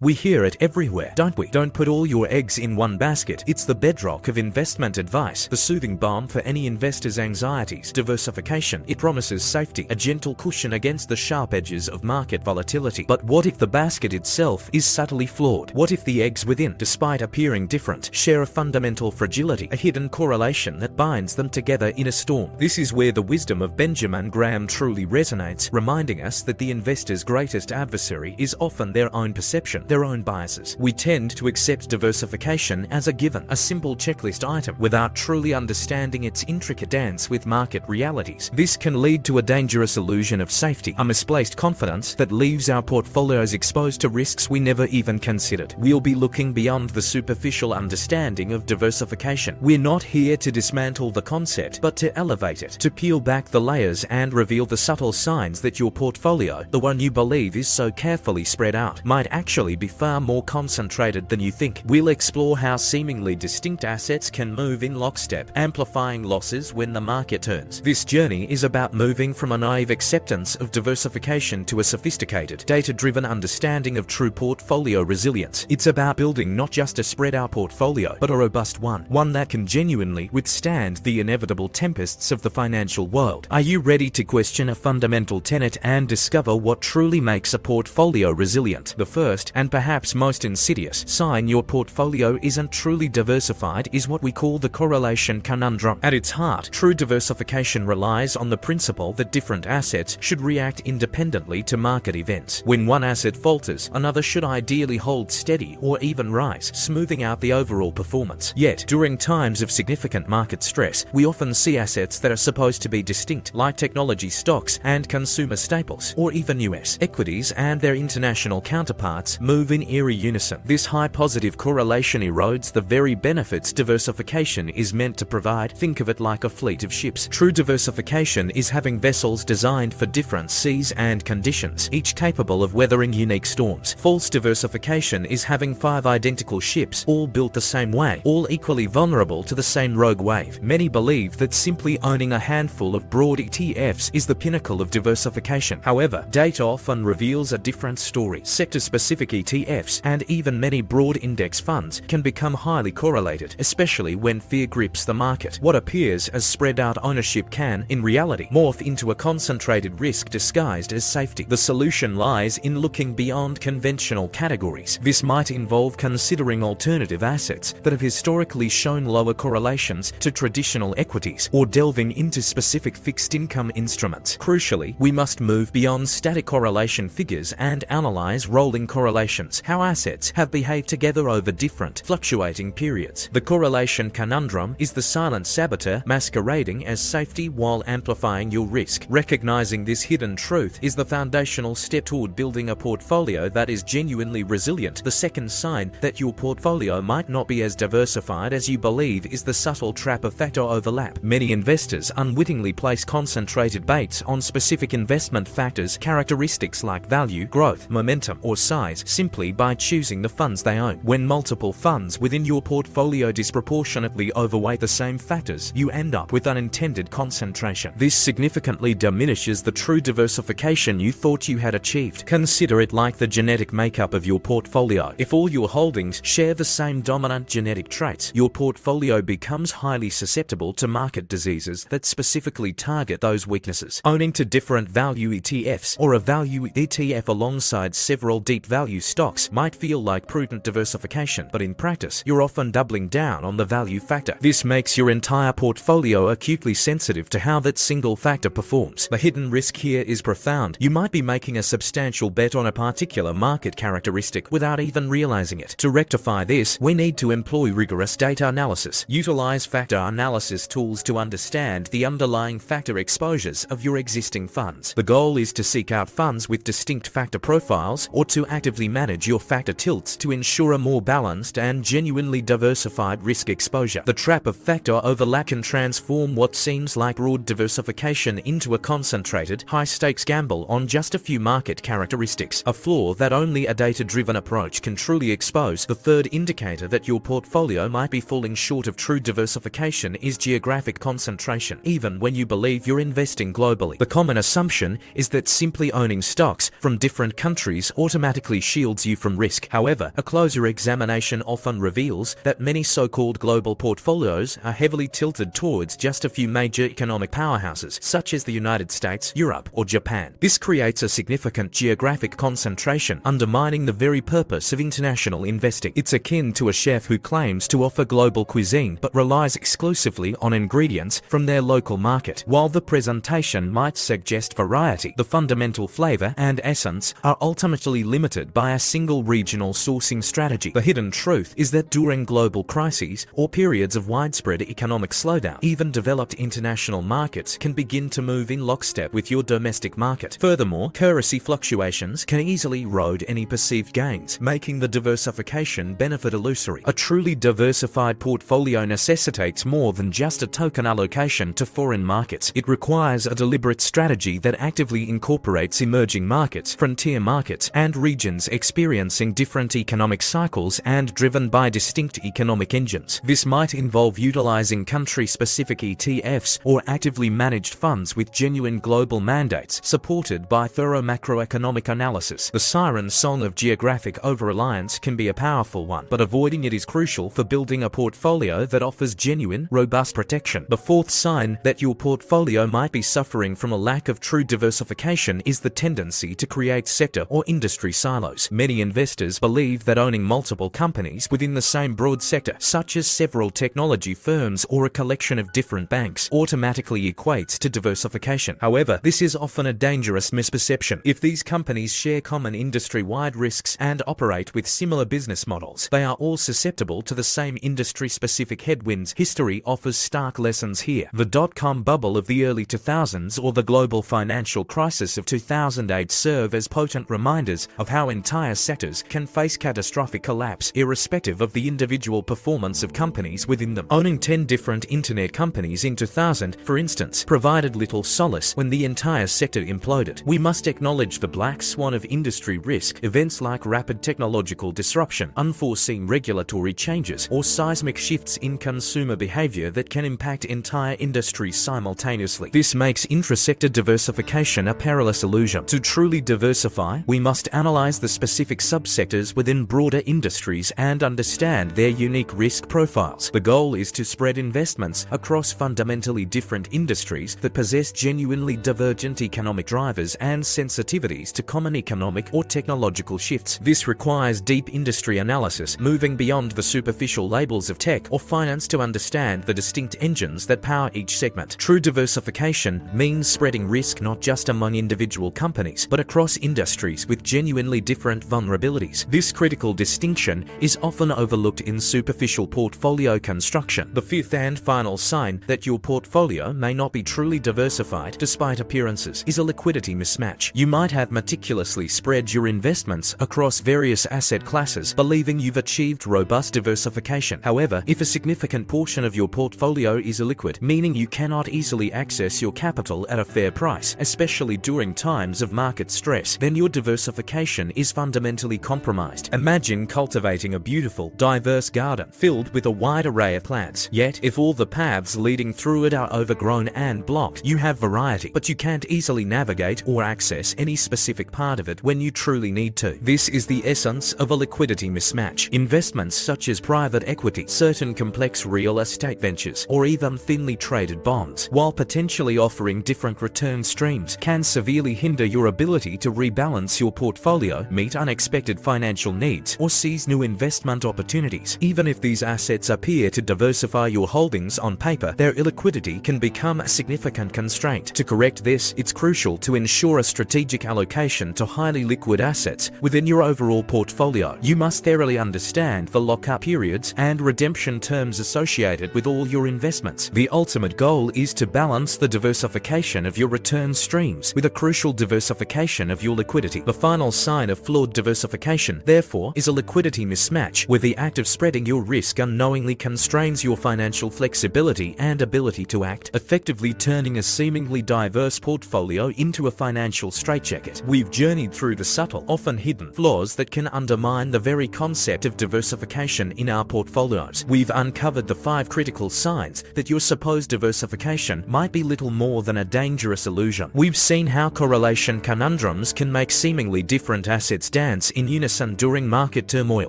We hear it everywhere, don't we? Don't put all your eggs in one basket. It's the bedrock of investment advice, the soothing balm for any investor's anxieties. Diversification. It promises safety, a gentle cushion against the sharp edges of market volatility. But what if the basket itself is subtly flawed? What if the eggs within, despite appearing different, share a fundamental fragility, a hidden correlation that binds them together in a storm? This is where the wisdom of Benjamin Graham truly resonates, reminding us that the investor's greatest adversary is often their own perception, their own biases. We tend to accept diversification as a given, a simple checklist item, without truly understanding its intricate dance with market realities. This can lead to a dangerous illusion of safety, a misplaced confidence that leaves our portfolios exposed to risks we never even considered. We'll be looking beyond the superficial understanding of diversification. We're not here to dismantle the concept, but to elevate it, to peel back the layers and reveal the subtle signs that your portfolio, the one you believe is so carefully spread out, might actually be far more concentrated than you think. We'll explore how seemingly distinct assets can move in lockstep, amplifying losses when the market turns. This journey is about moving from a naive acceptance of diversification to a sophisticated, data-driven understanding of true portfolio resilience. It's about building not just a spread-out portfolio, but a robust one that can genuinely withstand the inevitable tempests of the financial world. Are you ready to question a fundamental tenet and discover what truly makes a portfolio resilient? The first, and perhaps most insidious, sign your portfolio isn't truly diversified is what we call the correlation conundrum. At its heart, true diversification relies on the principle that different assets should react independently to market events. When one asset falters, another should ideally hold steady or even rise, smoothing out the overall performance. Yet, during times of significant market stress, we often see assets that are supposed to be distinct, like technology stocks and consumer staples, or even US equities and their international counterparts, move in eerie unison. This high positive correlation erodes the very benefits diversification is meant to provide. Think of it like a fleet of ships. True diversification is having vessels designed for different seas and conditions, each capable of weathering unique storms. False diversification is having 5 identical ships, all built the same way, all equally vulnerable to the same rogue wave. Many believe that simply owning a handful of broad ETFs is the pinnacle of diversification. However, data often reveals a different story. Sector-specific ETFs and even many broad index funds can become highly correlated, especially when fear grips the market. What appears as spread-out ownership can, in reality, morph into a concentrated risk disguised as safety. The solution lies in looking beyond conventional categories. This might involve considering alternative assets that have historically shown lower correlations to traditional equities, or delving into specific fixed income instruments. Crucially, we must move beyond static correlation figures and analyze rolling correlations, how assets have behaved together over different, fluctuating periods. The correlation conundrum is the silent saboteur masquerading as safety while amplifying your risk. Recognizing this hidden truth is the foundational step toward building a portfolio that is genuinely resilient. The second sign that your portfolio might not be as diversified as you believe is the subtle trap of factor overlap. Many investors unwittingly place concentrated bets on specific investment factors, characteristics like value, growth, momentum, or size, simply by choosing the funds they own. When multiple funds within your portfolio disproportionately overweight the same factors, you end up with unintended concentration. This significantly diminishes the true diversification you thought you had achieved. Consider it like the genetic makeup of your portfolio. If all your holdings share the same dominant genetic traits, your portfolio becomes highly susceptible to market diseases that specifically target those weaknesses. Owning to different value ETFs or a value ETF alongside several deep value stocks might feel like prudent diversification, but in practice, you're often doubling down on the value factor. This makes your entire portfolio acutely sensitive to how that single factor performs. The hidden risk here is profound. You might be making a substantial bet on a particular market characteristic without even realizing it. To rectify this, we need to employ rigorous data analysis. Utilize factor analysis tools to understand the underlying factor exposures of your existing funds. The goal is to seek out funds with distinct factor profiles or to actively manage your factor tilts to ensure a more balanced and genuinely diversified risk exposure. The trap of factor overlap can transform what seems like broad diversification into a concentrated, high-stakes gamble on just a few market characteristics, a flaw that only a data-driven approach can truly expose. The third indicator that your portfolio might be falling short of true diversification is geographic concentration, even when you believe you're investing globally. The common assumption is that simply owning stocks from different countries automatically shields shields you from risk. However, a closer examination often reveals that many so-called global portfolios are heavily tilted towards just a few major economic powerhouses, such as the United States, Europe, or Japan. This creates a significant geographic concentration, undermining the very purpose of international investing. It's akin to a chef who claims to offer global cuisine but relies exclusively on ingredients from their local market. While the presentation might suggest variety, the fundamental flavor and essence are ultimately limited by a single regional sourcing strategy. The hidden truth is that during global crises or periods of widespread economic slowdown, even developed international markets can begin to move in lockstep with your domestic market. Furthermore, currency fluctuations can easily erode any perceived gains, making the diversification benefit illusory. A truly diversified portfolio necessitates more than just a token allocation to foreign markets. It requires a deliberate strategy that actively incorporates emerging markets, frontier markets, and regions experiencing different economic cycles and driven by distinct economic engines. This might involve utilizing country-specific ETFs or actively managed funds with genuine global mandates, supported by thorough macroeconomic analysis. The siren song of geographic over-reliance can be a powerful one, but avoiding it is crucial for building a portfolio that offers genuine, robust protection. The fourth sign that your portfolio might be suffering from a lack of true diversification is the tendency to create sector or industry silos. Many investors believe that owning multiple companies within the same broad sector, such as several technology firms or a collection of different banks, automatically equates to diversification. However, this is often a dangerous misperception. If these companies share common industry-wide risks and operate with similar business models, they are all susceptible to the same industry-specific headwinds. History offers stark lessons here. The dot-com bubble of the early 2000s or the global financial crisis of 2008 serve as potent reminders of how entire sectors can face catastrophic collapse, irrespective of the individual performance of companies within them. Owning 10 different internet companies in 2000, for instance, provided little solace when the entire sector imploded. We must acknowledge the black swan of industry risk, events like rapid technological disruption, unforeseen regulatory changes, or seismic shifts in consumer behavior that can impact entire industries simultaneously. This makes intra-sector diversification a perilous illusion. To truly diversify, we must analyze the specific subsectors within broader industries and understand their unique risk profiles. The goal is to spread investments across fundamentally different industries that possess genuinely divergent economic drivers and sensitivities to common economic or technological shifts. This requires deep industry analysis, moving beyond the superficial labels of tech or finance to understand the distinct engines that power each segment. True diversification means spreading risk not just among individual companies, but across industries with genuinely different vulnerabilities. This critical distinction is often overlooked in superficial portfolio construction. The fifth and final sign that your portfolio may not be truly diversified despite appearances is a liquidity mismatch. You might have meticulously spread your investments across various asset classes, believing you've achieved robust diversification. However, if a significant portion of your portfolio is illiquid, meaning you cannot easily access your capital at a fair price, especially during times of market stress, then your diversification is fundamentally compromised. Imagine cultivating a beautiful, diverse garden filled with a wide array of plants. Yet, if all the paths leading through it are overgrown and blocked, you have variety, but you can't easily navigate or access any specific part of it when you truly need to. This is the essence of a liquidity mismatch. Investments such as private equity, certain complex real estate ventures, or even thinly traded bonds, while potentially offering different return streams, can severely hinder your ability to rebalance your portfolio, meet unexpected financial needs, or seize new investment opportunities. Even if these assets appear to diversify your holdings on paper, their illiquidity can become a significant constraint. To correct this, it's crucial to ensure a strategic allocation to highly liquid assets within your overall portfolio. You must thoroughly understand the lockup periods and redemption terms associated with all your investments. The ultimate goal is to balance the diversification of your return streams with a crucial diversification of your liquidity. The final sign of flawed diversification, therefore, is a liquidity mismatch, where the act of spreading your risk unknowingly constrains your financial flexibility and ability to act, effectively turning a seemingly diverse portfolio into a financial straitjacket. We've journeyed through the subtle, often hidden flaws that can undermine the very concept of diversification in our portfolios. We've uncovered the 5 critical signs that your supposed diversification might be little more than a dangerous illusion. We've seen how correlation conundrums can make seemingly different assets dance in unison during market turmoil,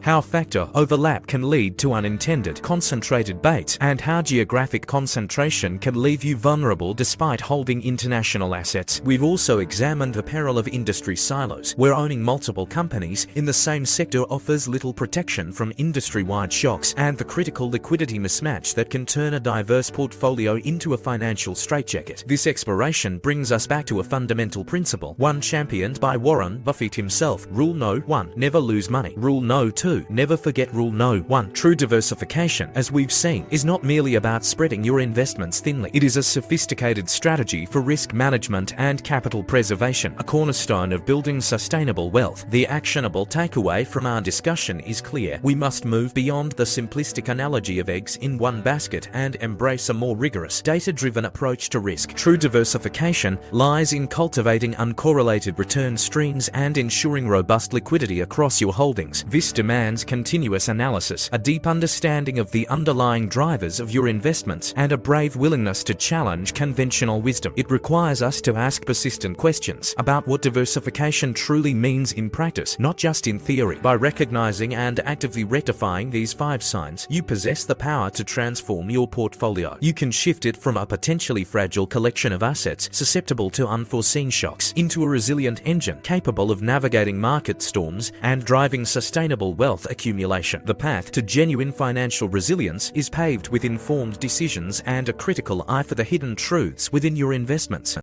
how factor overlap can lead to unintended concentrated baits, and how geographic concentration can leave you vulnerable despite holding international assets. We've also examined the peril of industry silos, where owning multiple companies in the same sector offers little protection from industry-wide shocks, and the critical liquidity mismatch that can turn a diverse portfolio into a financial straitjacket. This exploration brings us back to a fundamental principle, one championed by Warren Buffett himself. Rule no. 1. Never lose money. Rule no. 2. Never forget rule no. 1. True diversification, as we've seen, is not merely about spreading your investments thinly. It is a sophisticated strategy for risk management and capital preservation, a cornerstone of building sustainable wealth. The actionable takeaway from our discussion is clear. We must move beyond the simplistic analogy of eggs in one basket and embrace a more rigorous, data-driven approach to risk. True diversification lies in cultivating uncorrelated return streams and ensuring robust liquidity across your holdings. This demands continuous analysis, a deep understanding of the underlying drivers of your investments, and a brave willingness to challenge conventional wisdom. It requires us to ask persistent questions about what diversification truly means in practice, not just in theory. By recognizing and actively rectifying these 5 signs, you possess the power to transform your portfolio. You can shift it from a potentially fragile collection of assets susceptible to unforeseen shocks into a resilient engine capable of navigating market storms and driving sustainable wealth accumulation. The path to genuine financial resilience is paved with informed decisions and a critical eye for the hidden truths within your investments.